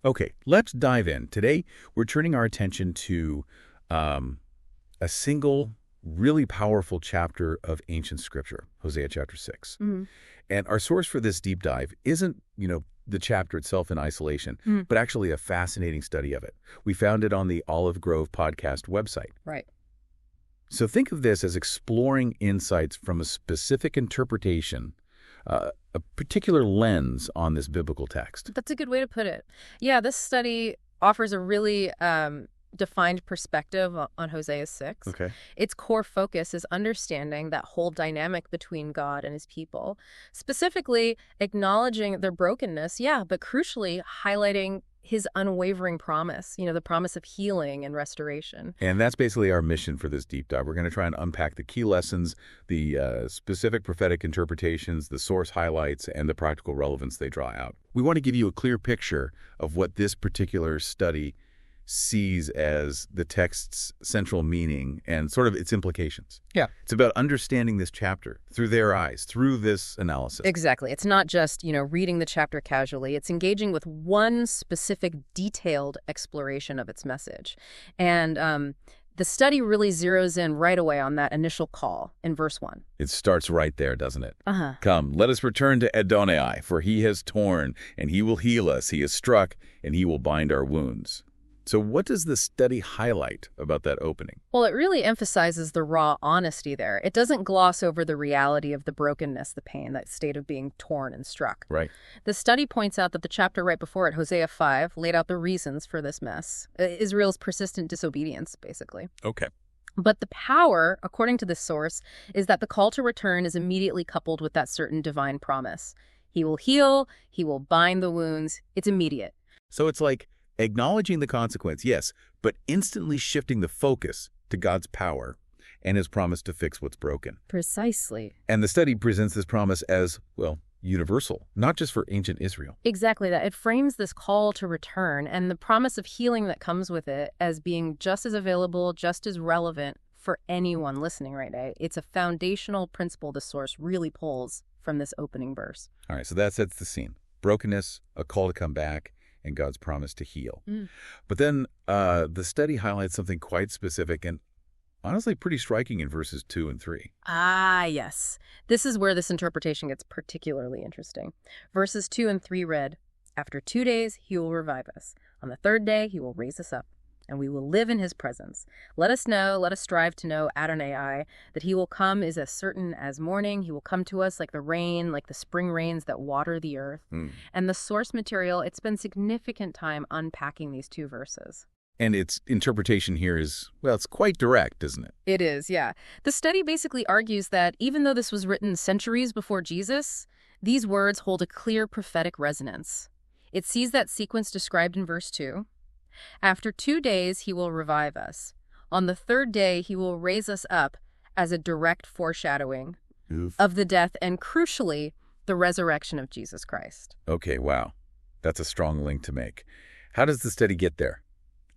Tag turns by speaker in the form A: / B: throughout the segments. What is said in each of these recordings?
A: Okay, let's dive in. Today, we're turning our attention to um, a single, really powerful chapter of ancient scripture, Hosea chapter 6.
B: Mhm.
A: And our source for this deep dive isn't, the chapter itself in isolation,
B: Mhm.
A: but actually a fascinating study of it. We found it on the Olive Grove podcast website.
B: Right.
A: So think of this as exploring insights from a specific interpretation, a particular lens on this biblical text.
B: That's a good way to put it. Yeah, this study offers a really defined perspective on Hosea 6.
A: Okay.
B: Its core focus is understanding that whole dynamic between God and his people, specifically acknowledging their brokenness, yeah, but crucially highlighting his unwavering promise, the promise of healing and restoration.
A: And that's basically our mission for this deep dive. We're going to try and unpack the key lessons, the specific prophetic interpretations, the source highlights, and the practical relevance they draw out. We want to give you a clear picture of what this particular study sees as the text's central meaning and sort of its implications.
B: Yeah.
A: It's about understanding this chapter through their eyes, through this analysis.
B: Exactly. It's not just, reading the chapter casually. It's engaging with one specific detailed exploration of its message. And the study really zeroes in right away on that initial call in verse 1.
A: It starts right there, doesn't it?
B: Uh-huh.
A: Come, let us return to Adonai, for he has torn, and he will heal us. He has struck, and he will bind our wounds. So what does the study highlight about that opening?
B: Well, it really emphasizes the raw honesty there. It doesn't gloss over the reality of the brokenness, the pain, that state of being torn and struck.
A: Right.
B: The study points out that the chapter right before it, Hosea 5, laid out the reasons for this mess. Israel's persistent disobedience, basically.
A: Okay.
B: But the power, according to this source, is that the call to return is immediately coupled with that certain divine promise. He will heal, he will bind the wounds. It's immediate.
A: So it's like acknowledging the consequence, yes, but instantly shifting the focus to God's power and his promise to fix what's broken.
B: Precisely.
A: And the study presents this promise as, well, universal, not just for ancient Israel.
B: Exactly that. It frames this call to return and the promise of healing that comes with it as being just as available, just as relevant for anyone listening right now. It's a foundational principle the source really pulls from this opening verse.
A: All right, so that sets the scene. Brokenness, a call to come back, and God's promise to heal. But then the study highlights something quite specific and honestly pretty striking in verses 2 and 3.
B: Ah, yes. This is where this interpretation gets particularly interesting. Verses 2 and 3 read, "After 2 days he will revive us. On the third day he will raise us up, and we will live in his presence. Let us strive to know Adonai, that he will come is as certain as morning. He will come to us like the rain, like the spring rains that water the earth." And the source material, it spends significant time unpacking these two verses.
A: And its interpretation here is, well, it's quite direct, isn't it?
B: It is, yeah. The study basically argues that even though this was written centuries before Jesus, these words hold a clear prophetic resonance. It sees that sequence described in verse 2. After 2 days, he will revive us. On the third day, he will raise us up as a direct foreshadowing of the death and, crucially, the resurrection of Jesus Christ.
A: Okay, wow. That's a strong link to make. How does the study get there?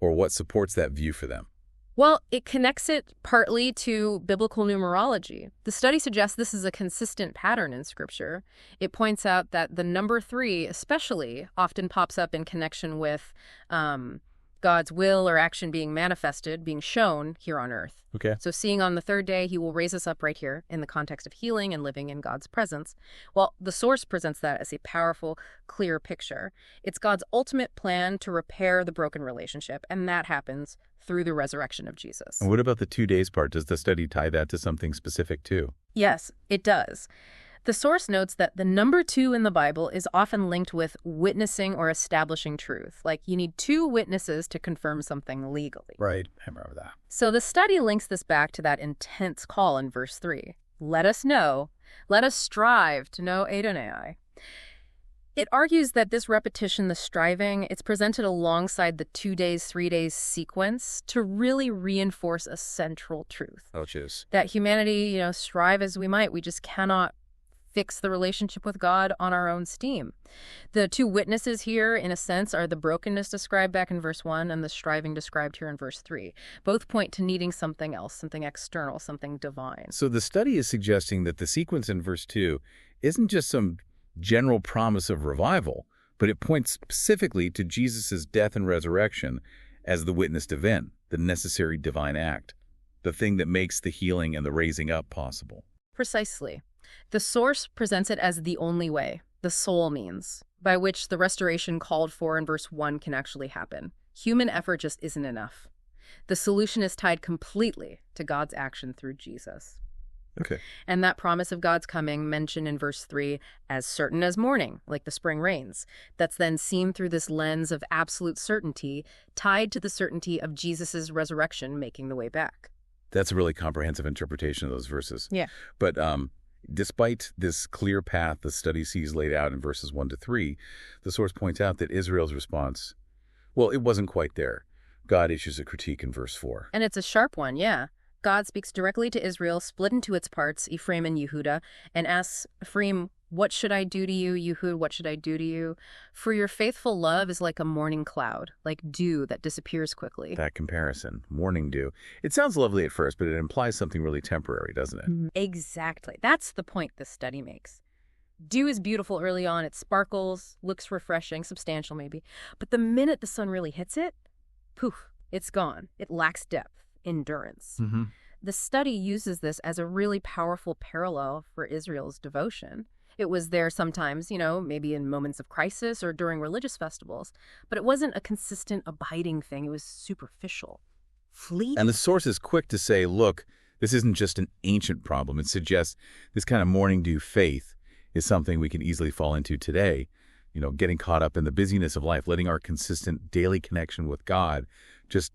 A: Or what supports that view for them?
B: Well, it connects it partly to biblical numerology. The study suggests this is a consistent pattern in Scripture. It points out that the number 3 especially often pops up in connection with God's will or action being manifested, being shown here on earth.
A: Okay.
B: So seeing on the third day, he will raise us up right here in the context of healing and living in God's presence. Well, the source presents that as a powerful, clear picture. It's God's ultimate plan to repair the broken relationship, and that happens through the resurrection of Jesus.
A: And what about the 2 days part? Does the study tie that to something specific too?
B: Yes, it does. The source notes that the number 2 in the Bible is often linked with witnessing or establishing truth. Like you need 2 witnesses to confirm something legally.
A: Right. I remember that.
B: So the study links this back to that intense call in verse 3. Let us strive to know Adonai. It argues that this repetition, the striving, it's presented alongside the 2 days, 3 days sequence to really reinforce a central truth.
A: Which is?
B: That humanity, strive as we might, we just cannot fix the relationship with God on our own steam. The 2 witnesses here, in a sense, are the brokenness described back in verse 1 and the striving described here in verse 3. Both point to needing something else, something external, something divine.
A: So the study is suggesting that the sequence in verse 2 isn't just some general promise of revival, but it points specifically to Jesus' death and resurrection as the witnessed event, the necessary divine act, the thing that makes the healing and the raising up possible.
B: Precisely. The source presents it as the only way, the sole means, by which the restoration called for in verse 1 can actually happen. Human effort just isn't enough. The solution is tied completely to God's action through Jesus.
A: Okay.
B: And that promise of God's coming, mentioned in verse 3, as certain as morning, like the spring rains, that's then seen through this lens of absolute certainty, tied to the certainty of Jesus' resurrection making the way back.
A: That's a really comprehensive interpretation of those verses.
B: Yeah.
A: But despite this clear path the study sees laid out in verses 1 to 3, the source points out that Israel's response, well, it wasn't quite there. God issues a critique in verse 4.
B: And it's a sharp one, yeah. God speaks directly to Israel, split into its parts, Ephraim and Yehuda, and asks Ephraim, "What should I do to you? Yehud, what should I do to you? For your faithful love is like a morning cloud, like dew that disappears quickly."
A: That comparison, morning dew. It sounds lovely at first, but it implies something really temporary, doesn't it?
B: Exactly. That's the point this study makes. Dew is beautiful early on. It sparkles, looks refreshing, substantial maybe. But the minute the sun really hits it, poof, it's gone. It lacks depth, endurance.
A: Mm-hmm.
B: The study uses this as a really powerful parallel for Israel's devotion. It was there sometimes, maybe in moments of crisis or during religious festivals, but it wasn't a consistent, abiding thing. It was superficial, fleeting.
A: And the source is quick to say, look, this isn't just an ancient problem. It suggests this kind of morning dew faith is something we can easily fall into today. Getting caught up in the busyness of life, letting our consistent daily connection with God just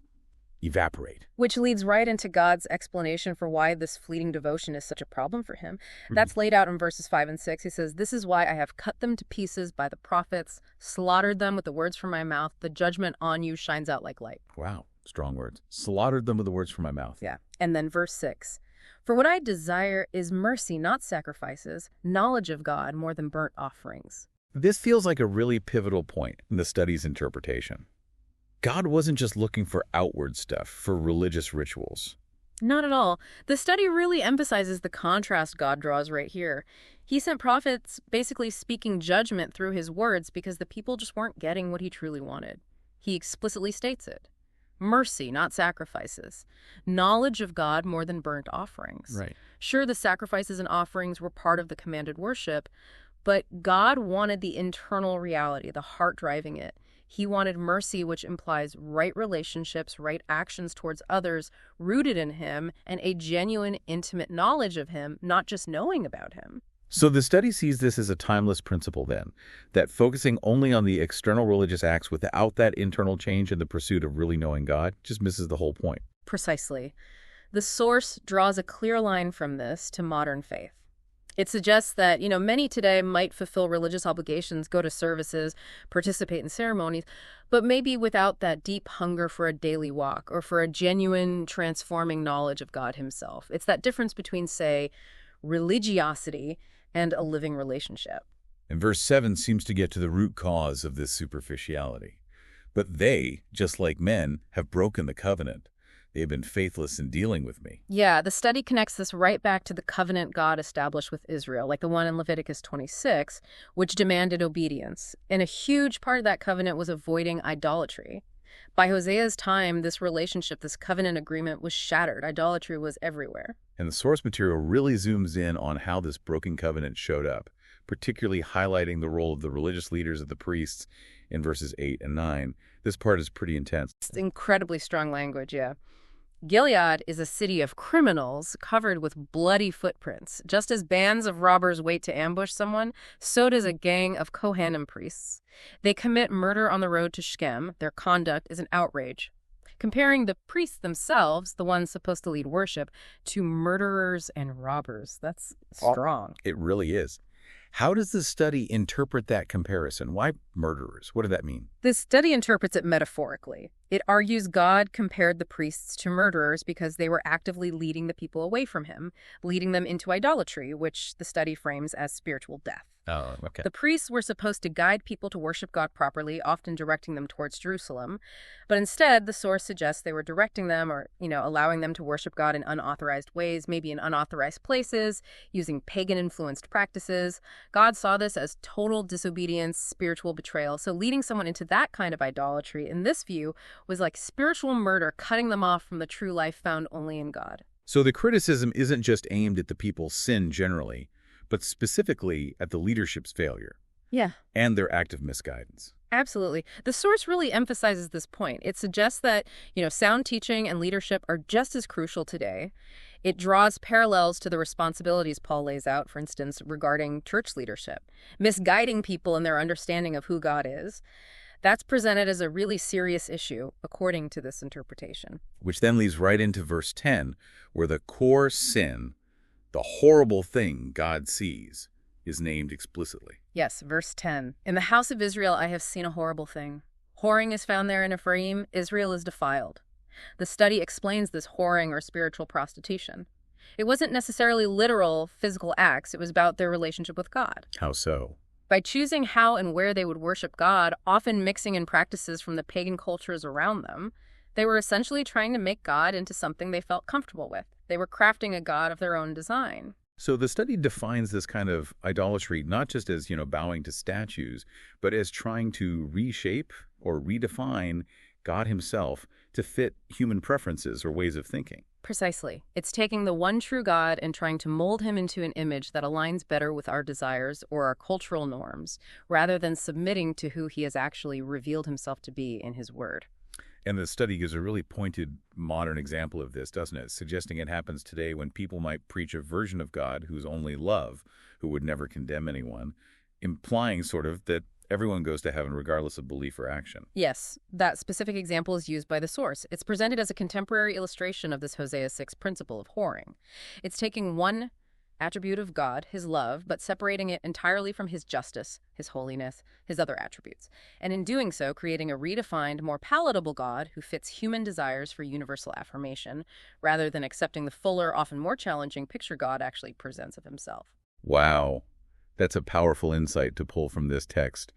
A: evaporate.
B: Which leads right into God's explanation for why this fleeting devotion is such a problem for him. That's laid out in verses 5 and 6. He says, "This is why I have cut them to pieces by the prophets, slaughtered them with the words from my mouth. The judgment on you shines out like light."
A: Wow, strong words. Slaughtered them with the words from my mouth.
B: Yeah. And then verse 6. "For what I desire is mercy, not sacrifices, knowledge of God more than burnt offerings."
A: This feels like a really pivotal point in the study's interpretation. God wasn't just looking for outward stuff, for religious rituals.
B: Not at all. The study really emphasizes the contrast God draws right here. He sent prophets basically speaking judgment through his words because the people just weren't getting what he truly wanted. He explicitly states it. Mercy, not sacrifices. Knowledge of God more than burnt offerings.
A: Right.
B: Sure, the sacrifices and offerings were part of the commanded worship, but God wanted the internal reality, the heart driving it. He wanted mercy, which implies right relationships, right actions towards others, rooted in him, and a genuine, intimate knowledge of him, not just knowing about him.
A: So the study sees this as a timeless principle then, that focusing only on the external religious acts without that internal change in the pursuit of really knowing God just misses the whole point.
B: Precisely. The source draws a clear line from this to modern faith. It suggests that, many today might fulfill religious obligations, go to services, participate in ceremonies, but maybe without that deep hunger for a daily walk or for a genuine, transforming knowledge of God himself. It's that difference between, say, religiosity and a living relationship.
A: And verse 7 seems to get to the root cause of this superficiality. But they, just like men, have broken the covenant. They have been faithless in dealing with me.
B: Yeah, the study connects this right back to the covenant God established with Israel, like the one in Leviticus 26, which demanded obedience. And a huge part of that covenant was avoiding idolatry. By Hosea's time, this relationship, this covenant agreement was shattered. Idolatry was everywhere.
A: And the source material really zooms in on how this broken covenant showed up, particularly highlighting the role of the religious leaders of the priests in verses 8 and 9. This part is pretty intense.
B: It's incredibly strong language, yeah. Gilead is a city of criminals covered with bloody footprints. Just as bands of robbers wait to ambush someone, so does a gang of Kohanim priests. They commit murder on the road to Shechem. Their conduct is an outrage. Comparing the priests themselves, the ones supposed to lead worship, to murderers and robbers. That's strong.
A: It really is. How does the study interpret that comparison? Why murderers? What does that mean?
B: This study interprets it metaphorically. It argues God compared the priests to murderers because they were actively leading the people away from him, leading them into idolatry, which the study frames as spiritual death.
A: Oh, okay.
B: The priests were supposed to guide people to worship God properly, often directing them towards Jerusalem. But instead, the source suggests they were directing them or, allowing them to worship God in unauthorized ways, maybe in unauthorized places, using pagan-influenced practices. God saw this as total disobedience, spiritual betrayal. So leading someone into that kind of idolatry, in this view, was like spiritual murder, cutting them off from the true life found only in God.
A: So the criticism isn't just aimed at the people's sin generally, but specifically at the leadership's failure.
B: Yeah.
A: And their active misguidance.
B: Absolutely. The source really emphasizes this point. It suggests that, sound teaching and leadership are just as crucial today. It draws parallels to the responsibilities Paul lays out, for instance, regarding church leadership, misguiding people in their understanding of who God is. That's presented as a really serious issue, according to this interpretation.
A: Which then leads right into verse 10, where the core sin, the horrible thing God sees, is named explicitly.
B: Yes, verse 10. In the house of Israel I have seen a horrible thing. Whoring is found there in Ephraim. Israel is defiled. The study explains this whoring or spiritual prostitution. It wasn't necessarily literal physical acts. It was about their relationship with God.
A: How so?
B: By choosing how and where they would worship God, often mixing in practices from the pagan cultures around them, they were essentially trying to make God into something they felt comfortable with. They were crafting a God of their own design.
A: So the study defines this kind of idolatry not just as, bowing to statues, but as trying to reshape or redefine God himself to fit human preferences or ways of thinking.
B: Precisely. It's taking the one true God and trying to mold him into an image that aligns better with our desires or our cultural norms, rather than submitting to who he has actually revealed himself to be in his word.
A: And the study gives a really pointed modern example of this, doesn't it? Suggesting it happens today when people might preach a version of God who's only love, who would never condemn anyone, implying sort of that everyone goes to heaven regardless of belief or action.
B: Yes, that specific example is used by the source. It's presented as a contemporary illustration of this Hosea 6 principle of whoring. It's taking one attribute of God, his love, but separating it entirely from his justice, his holiness, his other attributes. And in doing so, creating a redefined, more palatable God who fits human desires for universal affirmation, rather than accepting the fuller, often more challenging picture God actually presents of himself.
A: Wow. That's a powerful insight to pull from this text.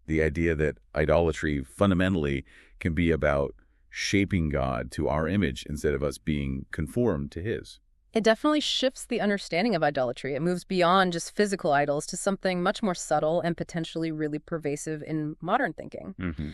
A: The idea that idolatry fundamentally can be about shaping God to our image instead of us being conformed to his.
B: It definitely shifts the understanding of idolatry. It moves beyond just physical idols to something much more subtle and potentially really pervasive in modern thinking.
A: Mm-hmm.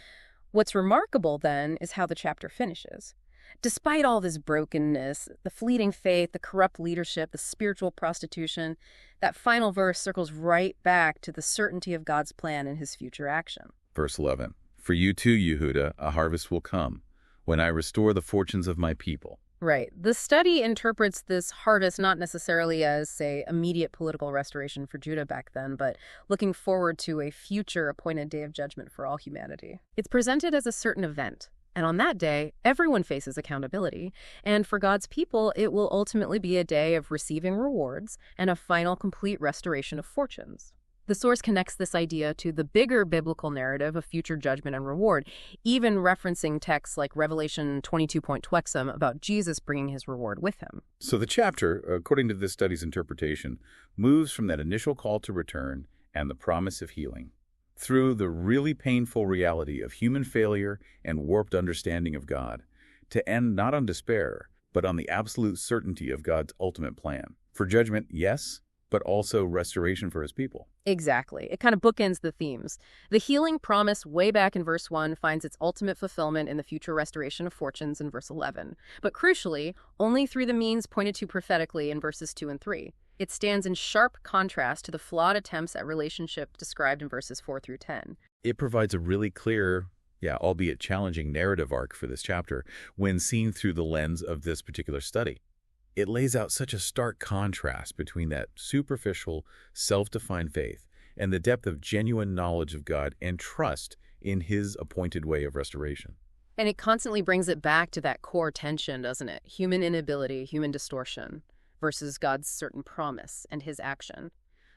B: What's remarkable, then, is how the chapter finishes. Despite all this brokenness, the fleeting faith, the corrupt leadership, the spiritual prostitution, that final verse circles right back to the certainty of God's plan and his future action.
A: Verse 11, For you too, Yehuda, a harvest will come, when I restore the fortunes of my people.
B: Right. The study interprets this harvest not necessarily as, say, immediate political restoration for Judah back then, but looking forward to a future appointed day of judgment for all humanity. It's presented as a certain event, and on that day, everyone faces accountability, and for God's people, it will ultimately be a day of receiving rewards and a final complete restoration of fortunes. The source connects this idea to the bigger biblical narrative of future judgment and reward, even referencing texts like Revelation 22.20 about Jesus bringing his reward with him.
A: So the chapter, according to this study's interpretation, moves from that initial call to return and the promise of healing through the really painful reality of human failure and warped understanding of God, to end not on despair, but on the absolute certainty of God's ultimate plan. For judgment, yes, but also restoration for his people.
B: Exactly. It kind of bookends the themes. The healing promise way back in verse 1 finds its ultimate fulfillment in the future restoration of fortunes in verse 11. But crucially, only through the means pointed to prophetically in verses 2 and 3. It stands in sharp contrast to the flawed attempts at relationship described in verses 4 through 10.
A: It provides a really clear, albeit challenging narrative arc for this chapter when seen through the lens of this particular study. It lays out such a stark contrast between that superficial, self-defined faith and the depth of genuine knowledge of God and trust in his appointed way of restoration.
B: And it constantly brings it back to that core tension, doesn't it? Human inability, human distortion, versus God's certain promise and his action.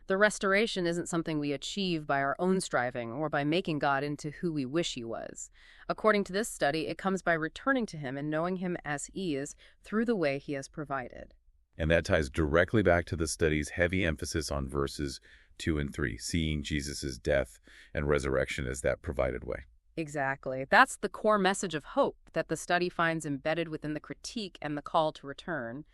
B: The restoration isn't something we achieve by our own striving or by making God into who we wish he was. According to this study, it comes by returning to him and knowing him as he is through the way he has provided.
A: And that ties directly back to the study's heavy emphasis on verses 2 and 3, seeing Jesus' death and resurrection as that provided way.
B: Exactly. That's the core message of hope that the study finds embedded within the critique and the call to return.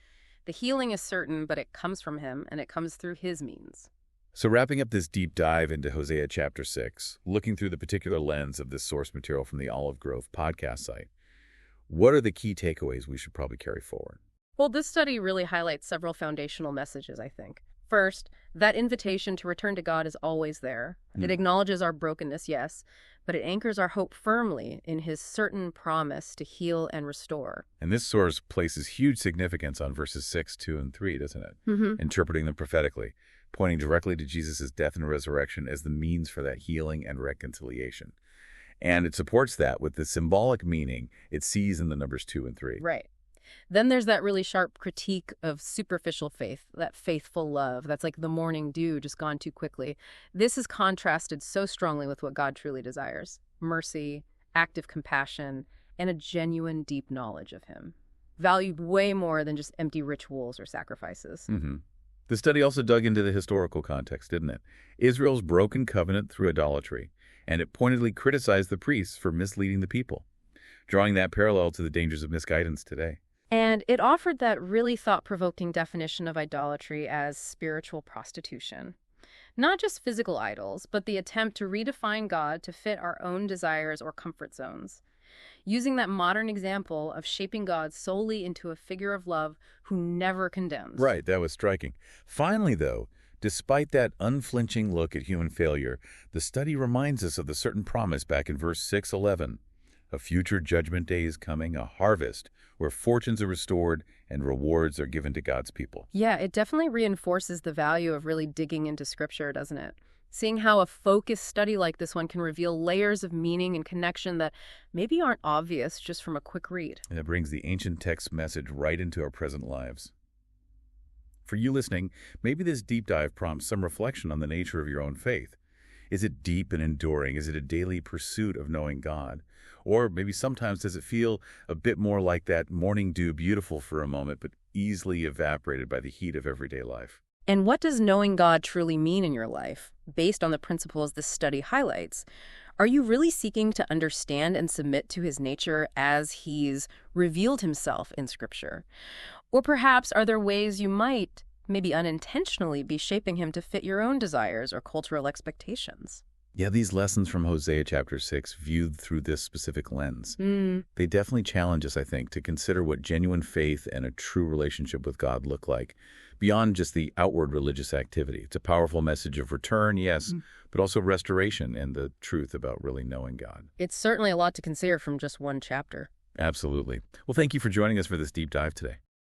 B: The healing is certain, but it comes from him, and it comes through his means.
A: So wrapping up this deep dive into Hosea chapter 6, looking through the particular lens of this source material from the Olive Grove podcast site, what are the key takeaways we should probably carry forward?
B: Well, this study really highlights several foundational messages, I think. First, that invitation to return to God is always there. It acknowledges our brokenness, yes, but it anchors our hope firmly in his certain promise to heal and restore.
A: And this source places huge significance on verses 6, 2, and 3, doesn't it? Interpreting them prophetically, pointing directly to Jesus' death and resurrection as the means for that healing and reconciliation. And it supports that with the symbolic meaning it sees in the numbers 2 and 3.
B: Right. Then there's that really sharp critique of superficial faith, that faithful love. That's like the morning dew just gone too quickly. This is contrasted so strongly with what God truly desires: mercy, active compassion, and a genuine deep knowledge of him. Valued way more than just empty rituals or sacrifices.
A: The study also dug into the historical context, didn't it? Israel's broken covenant through idolatry, and it pointedly criticized the priests for misleading the people, drawing that parallel to the dangers of misguidance today.
B: And it offered that really thought-provoking definition of idolatry as spiritual prostitution. Not just physical idols, but the attempt to redefine God to fit our own desires or comfort zones. Using that modern example of shaping God solely into a figure of love who never condemns.
A: Right, that was striking. Finally, though, despite that unflinching look at human failure, the study reminds us of the certain promise back in verse 6:11. A future judgment day is coming, a harvest where fortunes are restored and rewards are given to God's people.
B: Yeah, it definitely reinforces the value of really digging into Scripture, doesn't it? Seeing how a focused study like this one can reveal layers of meaning and connection that maybe aren't obvious just from a quick read.
A: And it brings the ancient text message right into our present lives. For you listening, maybe this deep dive prompts some reflection on the nature of your own faith. Is it deep and enduring? Is it a daily pursuit of knowing God? Or maybe sometimes does it feel a bit more like that morning dew, beautiful for a moment, but easily evaporated by the heat of everyday life?
B: And what does knowing God truly mean in your life, based on the principles this study highlights? Are you really seeking to understand and submit to his nature as he's revealed himself in Scripture? Or perhaps are there ways you might, maybe unintentionally, be shaping him to fit your own desires or cultural expectations?
A: Yeah, these lessons from Hosea chapter 6, viewed through this specific lens, they definitely challenge us, I think, to consider what genuine faith and a true relationship with God look like, beyond just the outward religious activity. It's a powerful message of return, yes, but also restoration and the truth about really knowing God.
B: It's certainly a lot to consider from just one chapter.
A: Absolutely. Well, thank you for joining us for this deep dive today.